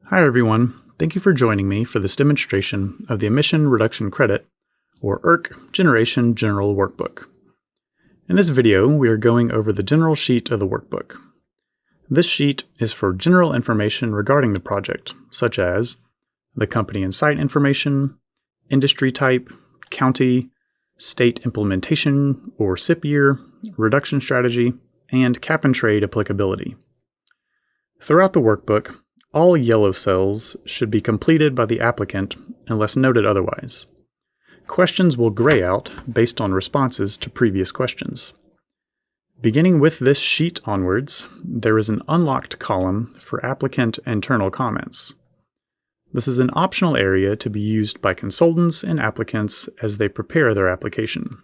Hi everyone, thank you for joining me for this demonstration of the Emission Reduction Credit, or ERC Generation General Workbook. In this video, we are going over the general sheet of the workbook. This sheet is for general information regarding the project, such as the company and site information, industry type, county, state implementation or SIP year, reduction strategy, and cap and trade applicability. Throughout the workbook, all yellow cells should be completed by the applicant unless noted otherwise. Questions will gray out based on responses to previous questions. Beginning with this sheet onwards, there is an unlocked column for applicant internal comments. This is an optional area to be used by consultants and applicants as they prepare their application.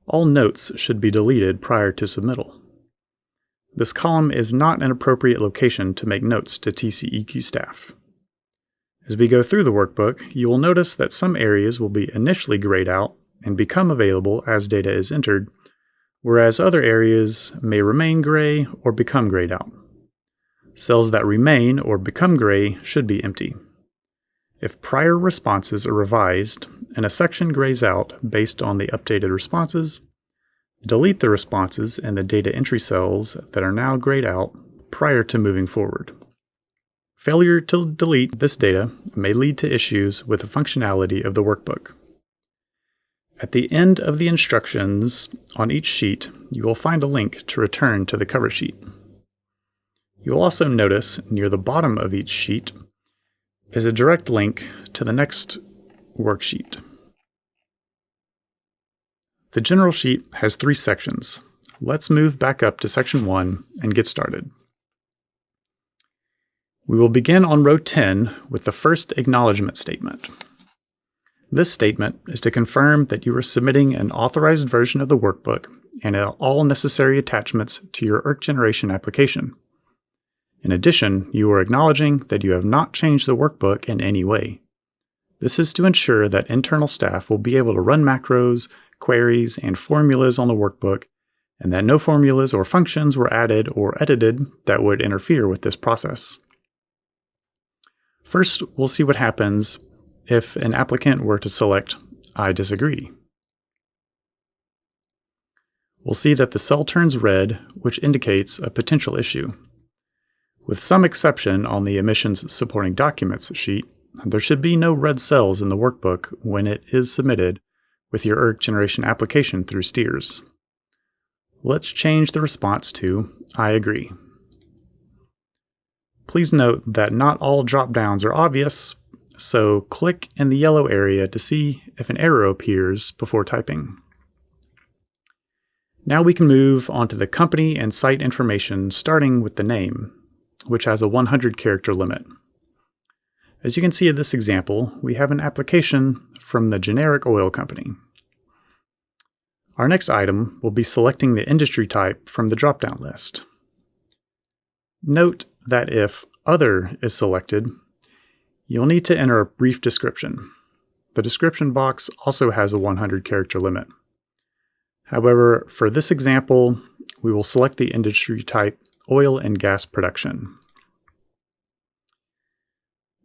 All notes should be deleted prior to submittal. This column is not an appropriate location to make notes to TCEQ staff. As we go through the workbook, you will notice that some areas will be initially grayed out and become available as data is entered, whereas other areas may remain gray or become grayed out. Cells that remain or become gray should be empty. If prior responses are revised and a section grays out based on the updated responses, delete the responses in the data entry cells that are now grayed out prior to moving forward. Failure to delete this data may lead to issues with the functionality of the workbook. At the end of the instructions on each sheet, you will find a link to return to the cover sheet. You'll also notice near the bottom of each sheet is a direct link to the next worksheet. The general sheet has 3 sections. Let's move back up to section 1 and get started. We will begin on row 10 with the first acknowledgement statement. This statement is to confirm that you are submitting an authorized version of the workbook and all necessary attachments to your ERC Generation application. In addition, you are acknowledging that you have not changed the workbook in any way. This is to ensure that internal staff will be able to run macros, queries, and formulas on the workbook, and that no formulas or functions were added or edited that would interfere with this process. First, we'll see what happens if an applicant were to select "I disagree." We'll see that the cell turns red, which indicates a potential issue. With some exception on the Emissions Supporting Documents sheet, there should be no red cells in the workbook when it is submitted with your ERC Generation application through STEERS. Let's change the response to "I agree." Please note that not all drop-downs are obvious, so click in the yellow area to see if an arrow appears before typing. Now we can move on to the company and site information, starting with the name, which has a 100-character limit. As you can see in this example, we have an application from the generic oil company. Our next item will be selecting the industry type from the drop-down list. Note that if Other is selected, you'll need to enter a brief description. The description box also has a 100-character limit. However, for this example, we will select the industry type oil and gas production.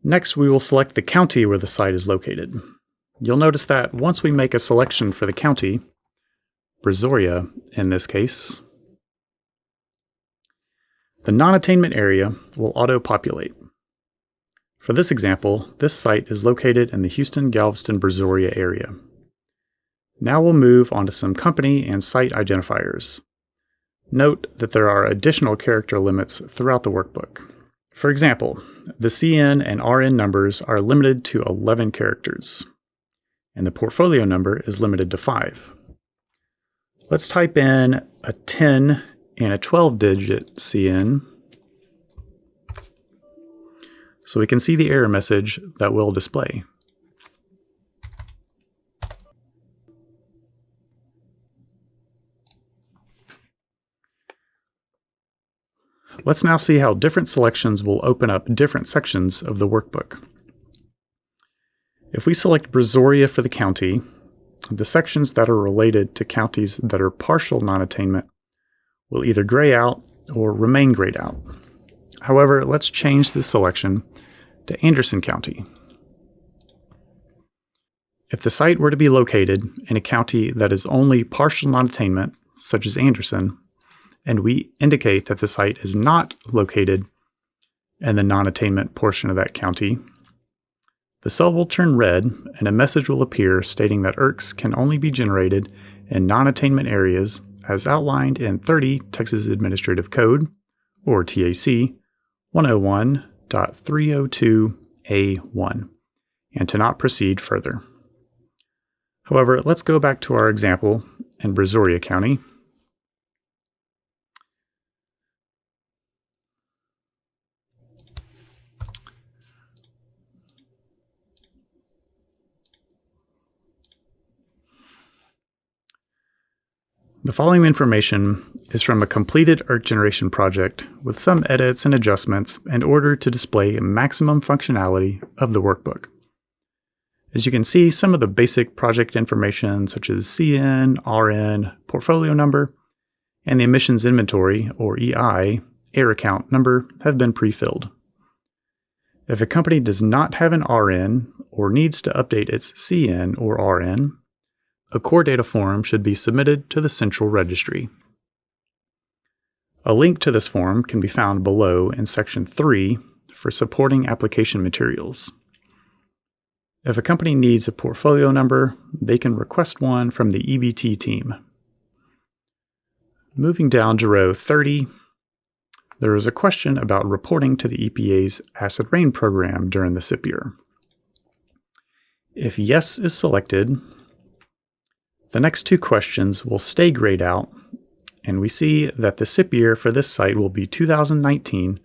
Next, we will select the county where the site is located. You'll notice that once we make a selection for the county, Brazoria in this case, the non-attainment area will auto-populate. For this example, this site is located in the Houston-Galveston-Brazoria area. Now we'll move on to some company and site identifiers. Note that there are additional character limits throughout the workbook. For example, the CN and RN numbers are limited to 11 characters, and the portfolio number is limited to 5. Let's type in a 10 and a 12-digit CN so we can see the error message that will display. Let's now see how different selections will open up different sections of the workbook. If we select Brazoria for the county, the sections that are related to counties that are partial non-attainment will either gray out or remain grayed out. However, let's change the selection to Anderson County. If the site were to be located in a county that is only partial non-attainment, such as Anderson, and we indicate that the site is not located in the non-attainment portion of that county, the cell will turn red and a message will appear stating that ERCs can only be generated in non-attainment areas as outlined in 30 Texas Administrative Code, or TAC, 101.302A1, and to not proceed further. However, let's go back to our example in Brazoria County. The following information is from a completed ERC generation project with some edits and adjustments in order to display maximum functionality of the workbook. As you can see, some of the basic project information such as CN, RN, portfolio number, and the emissions inventory, or EI, air account number have been pre-filled. If a company does not have an RN or needs to update its CN or RN, a core data form should be submitted to the central registry. A link to this form can be found below in Section 3 for supporting application materials. If a company needs a portfolio number, they can request one from the EBT team. Moving down to row 30, there is a question about reporting to the EPA's acid rain program during the SIP year. If yes is selected, the next two questions will stay grayed out, and we see that the SIP year for this site will be 2019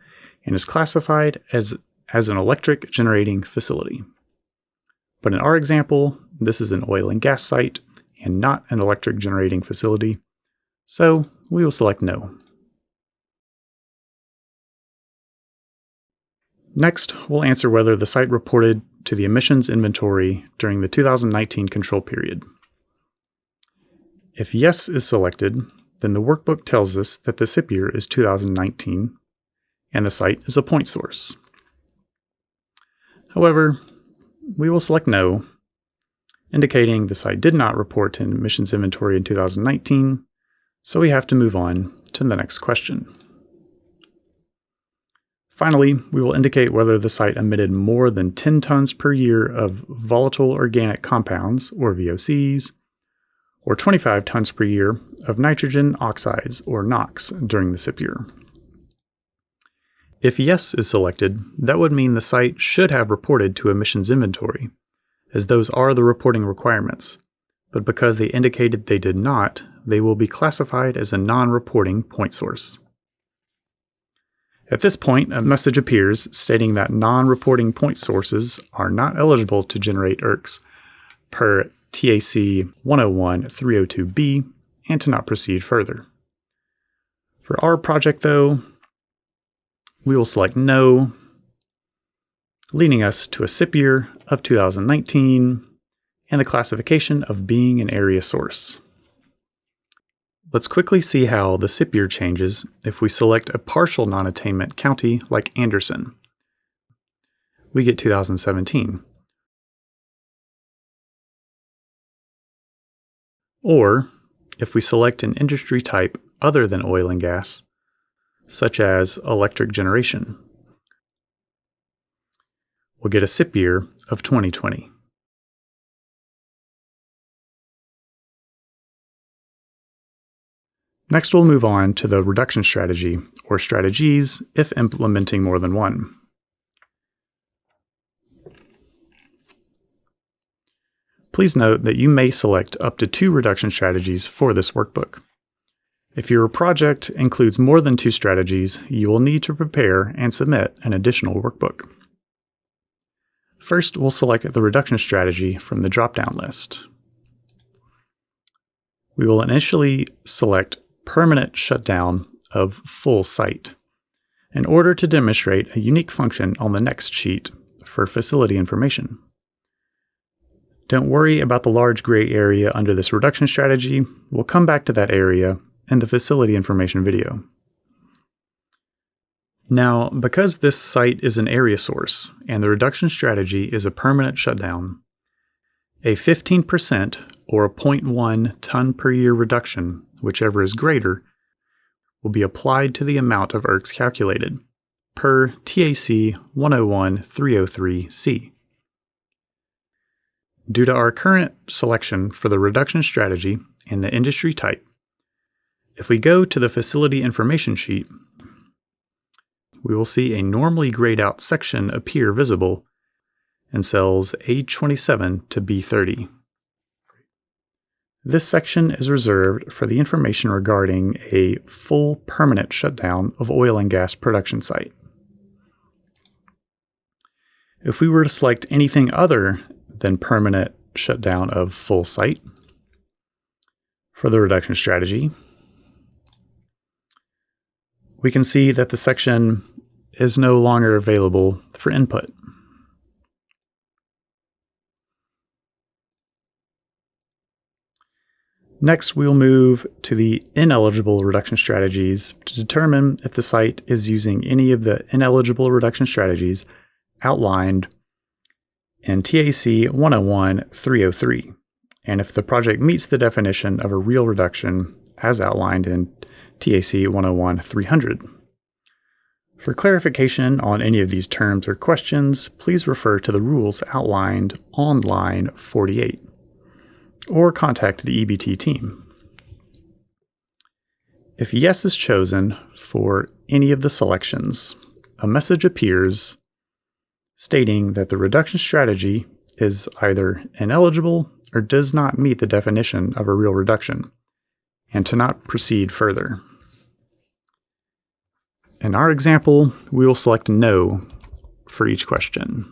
and is classified as an electric generating facility. But in our example, this is an oil and gas site and not an electric generating facility, so we will select no. Next, we'll answer whether the site reported to the emissions inventory during the 2019 control period. If yes is selected, then the workbook tells us that the SIP year is 2019 and the site is a point source. However, we will select no, indicating the site did not report to emissions inventory in 2019, so we have to move on to the next question. Finally, we will indicate whether the site emitted more than 10 tons per year of volatile organic compounds, or VOCs, or 25 tons per year of nitrogen oxides, or NOx, during the SIP year. If yes is selected, that would mean the site should have reported to emissions inventory, as those are the reporting requirements, but because they indicated they did not, they will be classified as a non-reporting point source. At this point, a message appears stating that non-reporting point sources are not eligible to generate ERCs per TAC 101.302B and to not proceed further. For our project, though, we will select no, leading us to a SIP year of 2019 and the classification of being an area source. Let's quickly see how the SIP year changes if we select a partial non-attainment county like Anderson. We get 2017. Or, if we select an industry type other than oil and gas, such as electric generation, we'll get a SIP year of 2020. Next, we'll move on to the reduction strategy, or strategies if implementing more than one. Please note that you may select up to 2 reduction strategies for this workbook. If your project includes more than 2 strategies, you will need to prepare and submit an additional workbook. First, we'll select the reduction strategy from the drop-down list. We will initially select permanent shutdown of full site in order to demonstrate a unique function on the next sheet for facility information. Don't worry about the large gray area under this reduction strategy. We'll come back to that area in the facility information video. Now, because this site is an area source and the reduction strategy is a permanent shutdown, a 15% or a 0.1 ton per year reduction, whichever is greater, will be applied to the amount of ERCs calculated, per TAC 101-303C. Due to our current selection for the reduction strategy and the industry type, if we go to the facility information sheet, we will see a normally grayed out section appear visible in cells A27 to B30. This section is reserved for the information regarding a full permanent shutdown of oil and gas production site. If we were to select anything other than permanent shutdown of full site for the reduction strategy, we can see that the section is no longer available for input. Next, we'll move to the ineligible reduction strategies to determine if the site is using any of the ineligible reduction strategies outlined in TAC 101-303, and if the project meets the definition of a real reduction as outlined in TAC 101-300. For clarification on any of these terms or questions, please refer to the rules outlined on line 48. Or contact the EBT team. If yes is chosen for any of the selections, a message appears stating that the reduction strategy is either ineligible or does not meet the definition of a real reduction, and to not proceed further. In our example, we will select no for each question.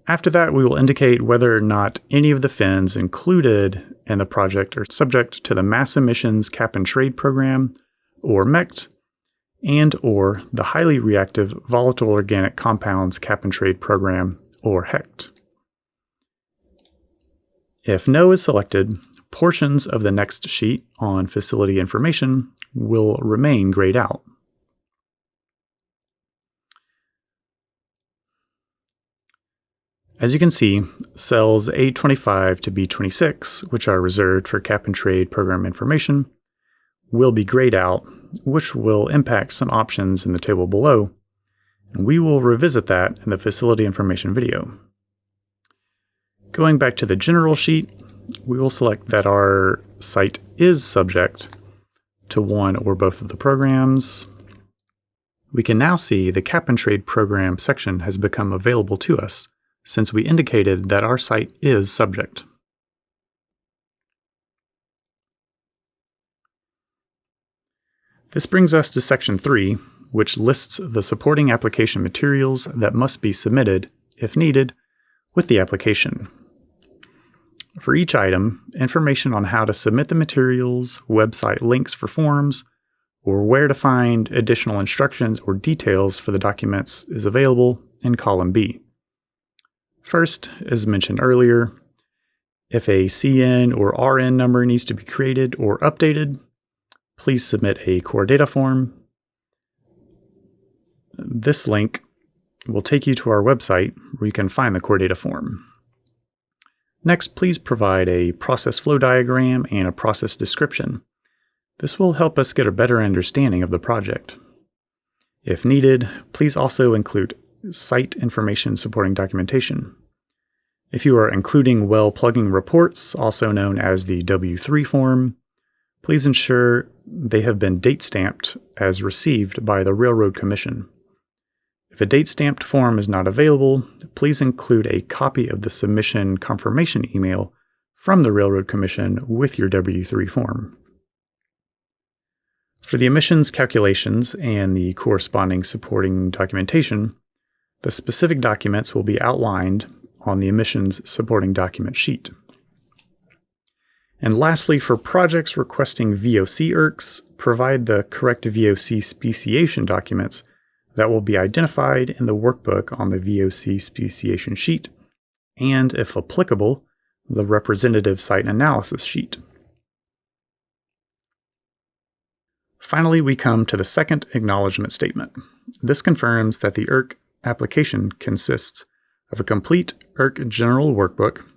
After that, we will indicate whether or not any of the fins included in the project are subject to the Mass Emissions Cap and Trade Program, or MECT, and or the Highly Reactive Volatile Organic Compounds Cap and Trade Program, or HECT. If no is selected, portions of the next sheet on facility information will remain grayed out. As you can see, cells A25 to B26, which are reserved for cap and trade program information, will be grayed out, which will impact some options in the table below, and we will revisit that in the facility information video. Going back to the general sheet, we will select that our site is subject to one or both of the programs. We can now see the cap and trade program section has become available to us, since we indicated that our site is subject. This brings us to Section 3, which lists the supporting application materials that must be submitted, if needed, with the application. For each item, information on how to submit the materials, website links for forms, or where to find additional instructions or details for the documents is available in column B. First, as mentioned earlier, if a CN or RN number needs to be created or updated, please submit a core data form. This link will take you to our website where you can find the core data form. Next, please provide a process flow diagram and a process description. This will help us get a better understanding of the project. If needed, please also include site information supporting documentation. If you are including well plugging reports, also known as the W3 form, please ensure they have been date stamped as received by the Railroad Commission. If a date stamped form is not available, please include a copy of the submission confirmation email from the Railroad Commission with your W3 form. For the emissions calculations and the corresponding supporting documentation, the specific documents will be outlined on the emissions supporting document sheet. And lastly, for projects requesting VOC ERCs, provide the correct VOC speciation documents that will be identified in the workbook on the VOC speciation sheet, and, if applicable, the representative site analysis sheet. Finally, we come to the second acknowledgement statement. This confirms that the ERC application consists of a complete ERC General Workbook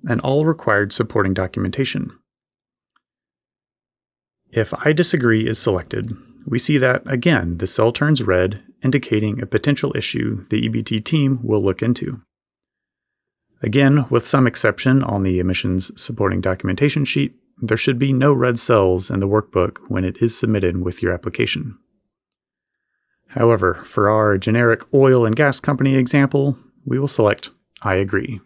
and all required supporting documentation. If I disagree is selected, we see that, again, the cell turns red, indicating a potential issue the EBT team will look into. Again, with some exception on the emissions supporting documentation sheet, there should be no red cells in the workbook when it is submitted with your application. However, for our generic oil and gas company example, we will select I agree.